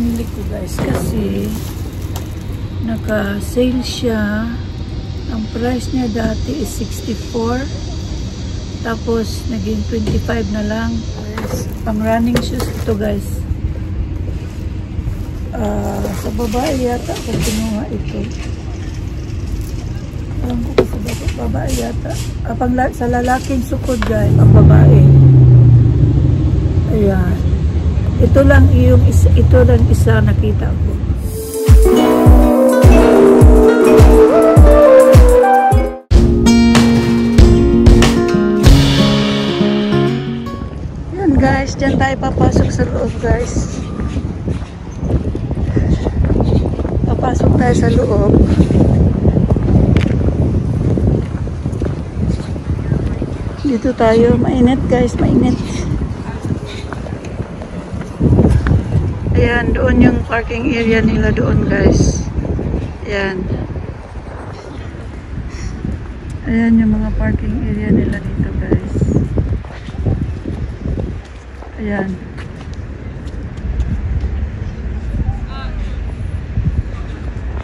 binili ko guys kasi naka-sale siya. Ang price niya dati is 64, tapos naging 25 na lang. Pang running shoes ito guys. Sa babae yata ako kinuha ito. Alam ko kasi babae yata. Sa lalaking sukod guys, ang babae. Ayan. Ito lang isa nakita ko. Yan guys, dyan tayo papasok sa loob guys. Papasok tayo sa loob. Dito tayo, mainit guys, mainit. Ayan, doon yung parking area nila doon guys. Ayan. Ayan yung mga parking area nila dito guys. Ayan.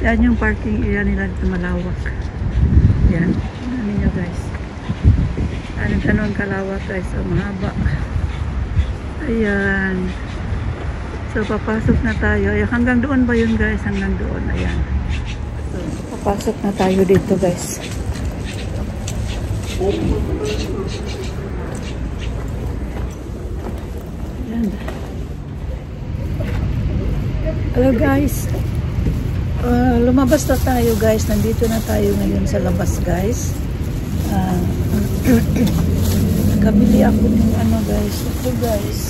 Ayan yung parking area nila dito, malawak. Ayan. Ano ninyo guys. Ano ang kalawak guys. So, mahaba. Ayan. So, papasok na tayo. Ay, hanggang doon ba yun guys? Hanggang doon. Ayan. So, papasok na tayo dito guys. Ayan. Hello guys. Lumabas na tayo guys. Nandito na tayo ngayon sa labas guys. Nakabili ako ng ano guys. Ito guys.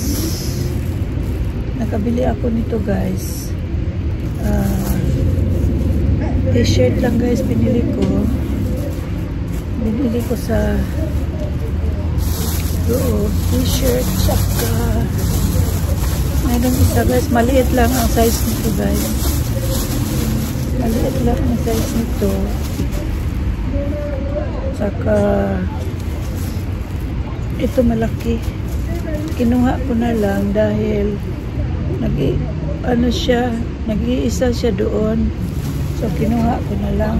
Nakabili ako nito guys. T-shirt lang guys binili ko. Binili ko sa loob. T-shirt, saka mayroon isa guys. Maliit lang ang size nito guys. Maliit lang ang size nito. Saka ito malaki. Kinuha ko na lang dahil nag-iisa siya doon. So, kinuha ko na lang.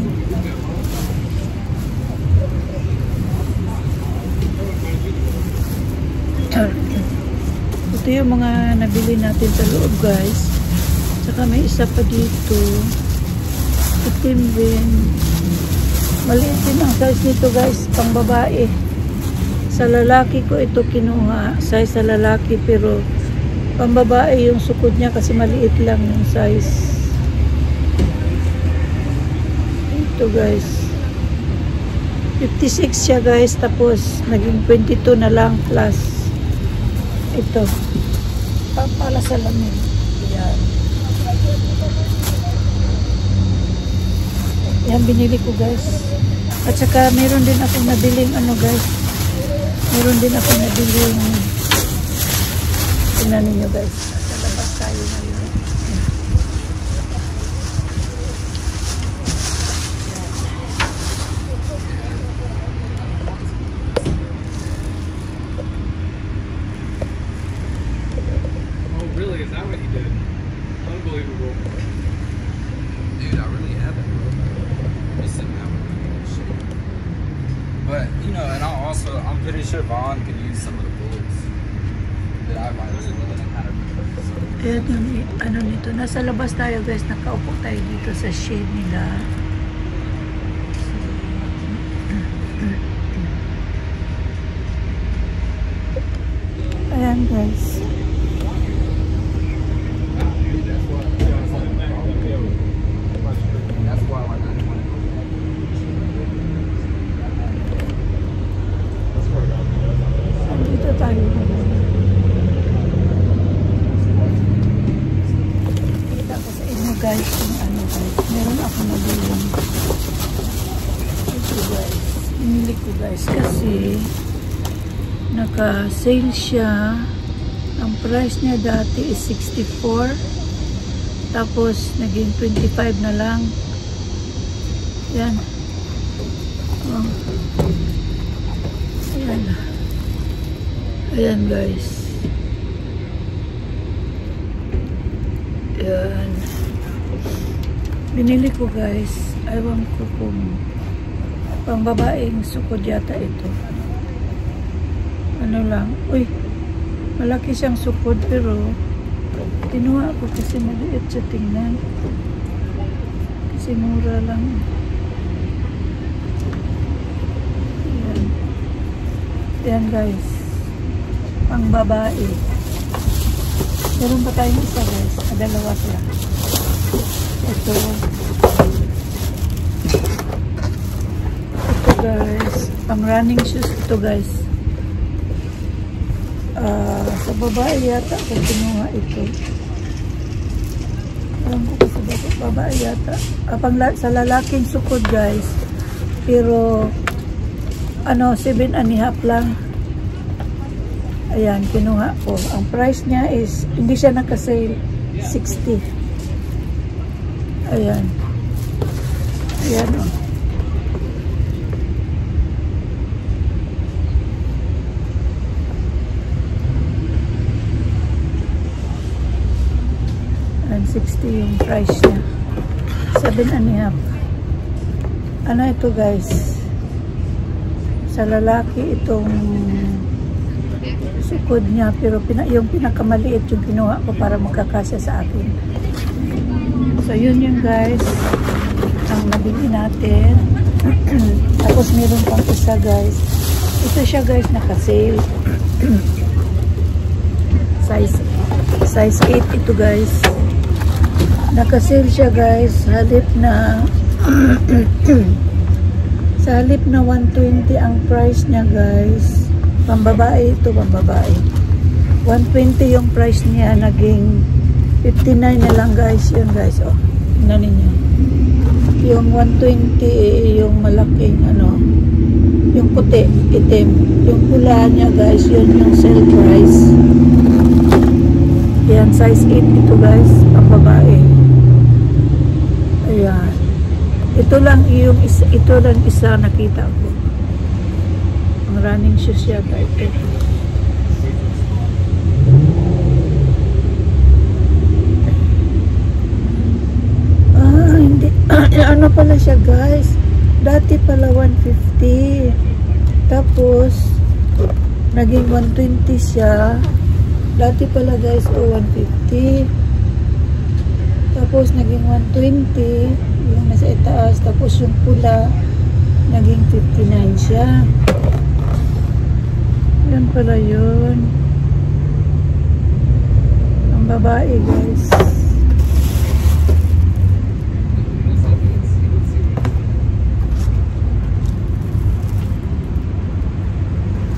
Ito yung mga nabili natin sa loob, guys. Saka may isa pa dito. Itim din. Maliit din ang size nito, guys. Pang babae. Sa lalaki ko ito kinuha. Size sa lalaki, pero pambabae yung sukod niya kasi maliit lang yung size. Ito guys. 56 siya guys. Tapos naging 22 na lang plus. Ito. Para sa lamin. Yan. Yan binili ko guys. At saka meron din akong nabiling ano guys. Meron din akong nabiling. Tingnan ninyo guys. Sa labas tayo ngayon. Oh really? Is that what you did? Unbelievable. Dude, I really haven't, bro. Just sitting out with shit. But, you know, and I'm pretty sure Vaughn could use some of the bullets. Ayan yung ano nito. Nasa labas tayo guys. Nakaupo tayo dito sa shade nila. Ayan guys. Dito tayo. Guys, yung ano guys, meron ako nabiling ito guys, binili ko guys kasi naka-sale siya. Ang price niya dati is 64, tapos naging 25 na lang. Yan. Oh. Ayan. Ayan guys. Yan. Binili ko guys. Ewan ko kung pang babaeng sukod yata ito. Ano lang. Uy, malaki siyang sukod pero kinuha ko kasi maliit siya tingnan. Kasi mura lang. Yan. Yan guys. Pang babae. Meron pa tayong isa guys. Dalawa sila. Ito. Ito guys. Pang running shoes ito guys. Sa babae yata kung kinuha ito. Alam ko sa babae yata. Sa lalaking sukod guys. Pero ano 7.5 lang. Ayan, kinuha ko. Ang price niya is, hindi siya naka-sale, 60. Ayan. Ayan o. Ayan, 60 yung price niya. 7.5. Ano ito guys? Sa lalaki itong sukod niya, pero yung pinakamaliit yung kinuha ko para magkakasya sa akin. So yun yung guys ang nabili natin. Tapos meron pang isa guys. Ito siya guys naka-sale. Size 8 ito guys. Naka-sale siya guys. Halip na sa halip na 120 ang price niya guys. Pambabae ito, pambabae. 120 yung price niya, naging 59 na lang guys. Yun guys, oh. Tingnan ninyo. Yung 120, yung malaking, ano, yung puti, itim. Yung pula niya guys, yun yung sale price. Yan, size 8 ito guys, pambabae. Ayan. Ito lang yung isa, ito lang isa nakita ko. Running shoes yata ito. Hindi. Ano pala siya guys? Dati pala 150. Tapos naging 120 siya. Dati pala guys 150. Tapos naging 120 yung nasa itaas. Tapos yung pula naging 59 siya. Yan pala yun. Ang babae guys.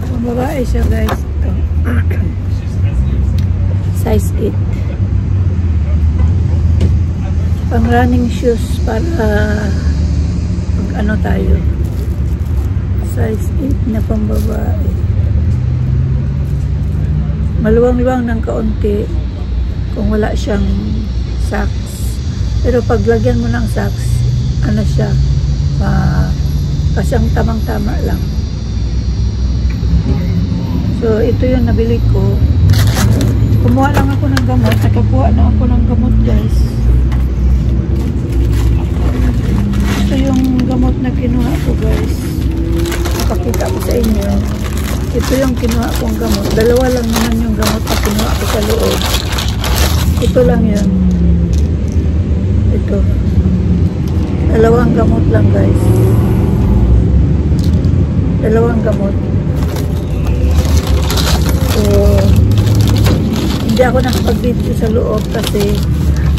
Ang babae siya guys. Size 8. Pang running shoes para pag ano tayo. Size 8 na pang babae. Maluwang-luwang ng kaunti kung wala siyang socks. Pero pag lagyan mo ng socks, ano siya, kasyang tamang-tama lang. So, ito yung nabili ko. Kumuha lang ako ng gamot. Nakakuha na ako ng gamot, guys. Ito yung gamot na kinuha ko, guys. Napakita ko sa inyo. Ito yung kinuha kong gamot. Dalawa lang naman yung gamot na kinuha ko sa loob. Ito lang yun. Ito. Dalawang gamot lang guys. Dalawang gamot. So, hindi ako nakapag-video sa loob kasi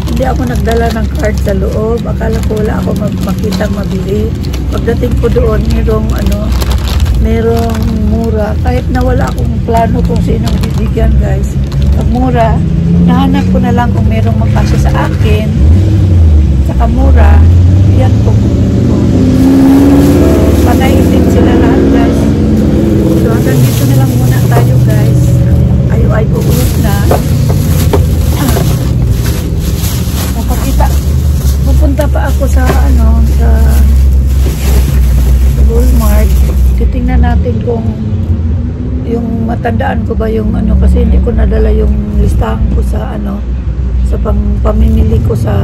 hindi ako nagdala ng card sa loob. Akala ko wala ako makitang mabili. Pagdating ko doon, merong mura. Kahit na wala akong plano kung sinong bibigyan guys. Pag mura, nahanap ko na lang kung merong magkasya sa akin. Saka mura, yan po. So, panay-itin sila lahat guys. So hanggang dito na lang muna tayo guys. Ay uulit na. Napakita. Pupunta pa ako sa sa Walmart. Titingnan natin kung yung matandaan ko ba yung kasi hindi ko nadala yung listahan ko sa sa pamimili ko sa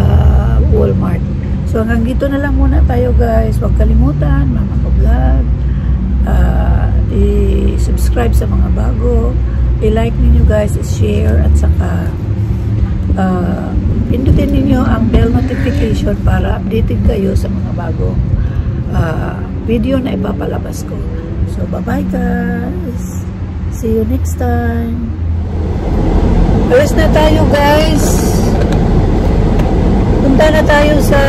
Walmart. So hanggang dito na lang muna tayo guys. Huwag kalimutan Mama Ko Vlog, i-subscribe sa mga bago, i-like ninyo guys, i-share, at saka pindutin ninyo ang bell notification para updated kayo sa mga bagong video na ipapalabas ko. So bye bye guys, see you next time. Alis na tayo guys, punta na tayo sa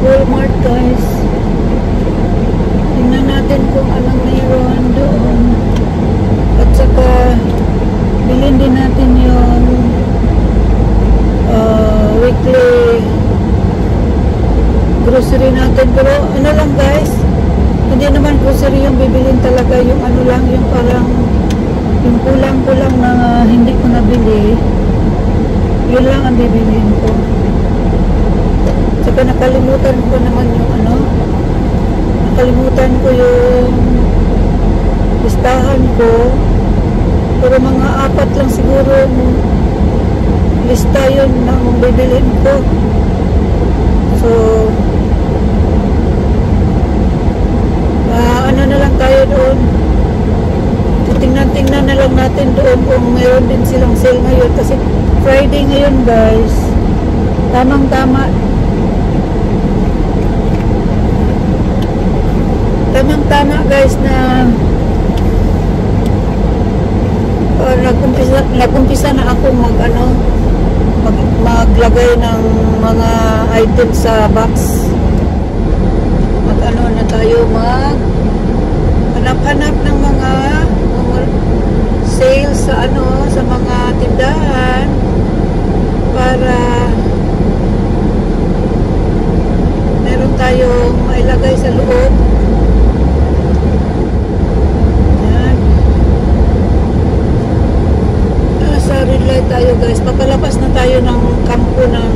Walmart guys. Tingnan natin kung anong mayroon doon, at saka bilhin din natin yung weekly grocery natin. Pero ano lang guys, hindi naman grocery yung bibilin talaga, yung ano lang, yung parang yung kulang-kulang na hindi ko nabili, yun lang ang bibilin ko. Saka nakalimutan ko naman yung nakalimutan ko yung listahan ko, pero mga 4 lang siguro lista yun ng bibilin ko. So ano na lang tayo doon, tingnan na lang natin doon kung mayroon din silang sale ngayon, kasi Friday ngayon guys. Tamang-tama guys na nag-umpisa na ako maglagay ng mga items sa box. Na tayo hanap-hanap ng mga sale sa sa mga tindahan para meron tayong mailagay sa loob. Yan. Sa red light tayo guys, papalabas na tayo ng kampo ng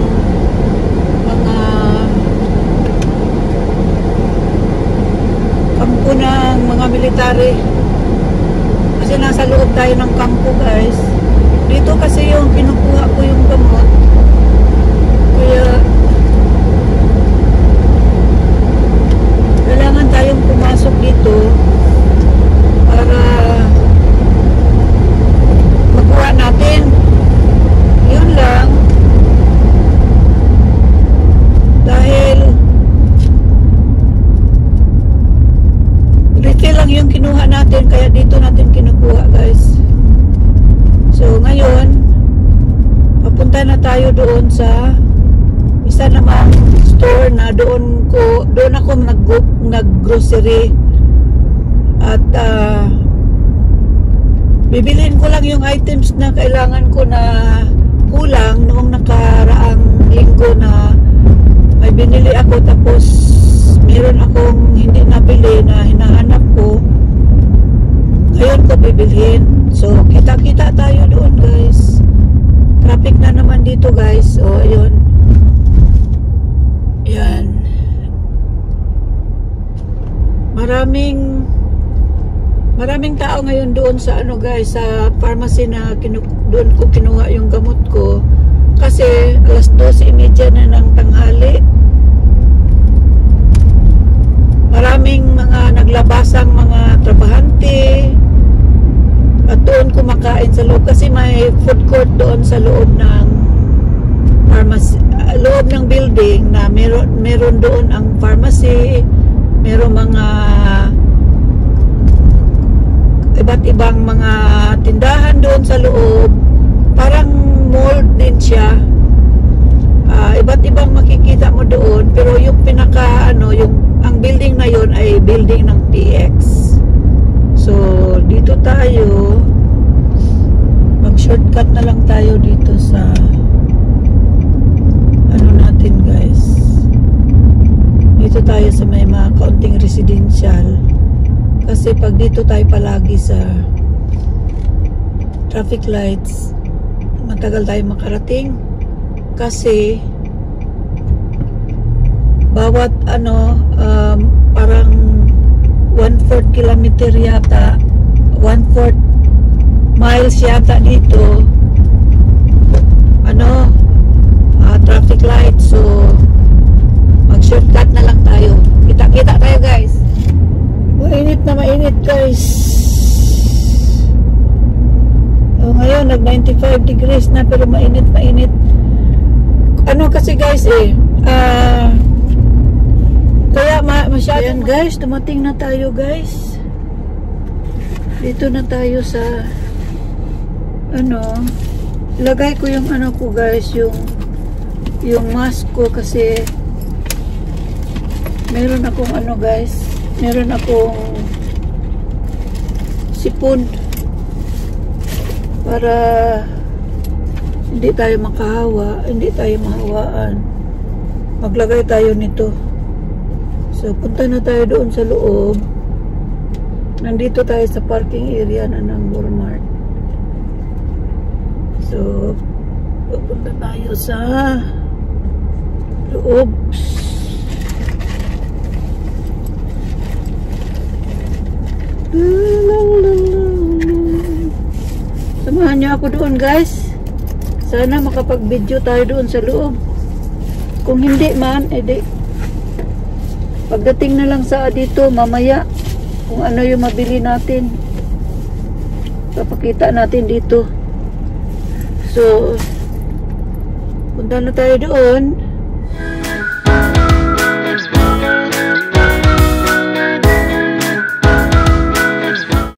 mga military, kasi nasa loob tayo ng kampo guys. Dito kasi yung kinukuha ko yung gamot, kaya kailangan tayong pumasok dito para makuha natin. Yun lang, dahil retail lang yung kinuha natin, kaya dito natin kinukuha guys. So ngayon papunta na tayo doon sa isa namang store na doon ako nag-grocery, at bibilhin ko lang yung items na kailangan ko na kulang noong nakaraang linggo na may binili ako, tapos meron akong hindi nabili na hinahanap ko, ngayon ko bibilhin. So kita-kita tayo doon guys. Traffic na naman dito guys. So ayun, yan, maraming tao ngayon doon sa guys, sa pharmacy na doon ko kinuha yung gamot ko, kasi alas 12:30 na ng tanghali. Maraming mga naglabasang mga trabahante at doon kumakain sa loob, kasi may food court doon sa loob ng pharmacy, loob ng building na meron doon ang pharmacy, meron mga iba't ibang mga tindahan doon sa loob, parang mall din siya. Iba't ibang makikita mo doon, pero yung pinaka ang building na yon ay building ng PX. So dito tayo mag-shortcut na lang tayo dito sa natin guys. Dito tayo sa may mga kaunting residential, kasi pag dito tayo palagi sa traffic lights, matagal tayo makarating, kasi bawat parang 1/4 kilometer yata, 1/4 miles yata dito. Ano, traffic light. So, mag-shortcut na lang tayo. Kita-kita tayo guys. Mainit na mainit guys. So, ngayon, nag-95 degrees na pero mainit. Ano kasi guys kaya masyado. Ayan guys, dumating na tayo guys. Dito na tayo sa ano, lagay ko yung ano ko guys, yung mask ko kasi meron akong ano guys, meron akong sipon para hindi tayo makahawa, hindi tayo mahawaan. Maglagay tayo nito. So punta na tayo doon sa loob. Nandito tayo sa parking area na ng Walmart. So pupunta tayo sa loob. Samahan niyo ako doon guys. Sana makapag-video tayo doon sa loob. Kung hindi man, edi pagdating na lang sa dito mamaya kung ano yung mabili natin. Papakita natin dito. So punta na tayo doon.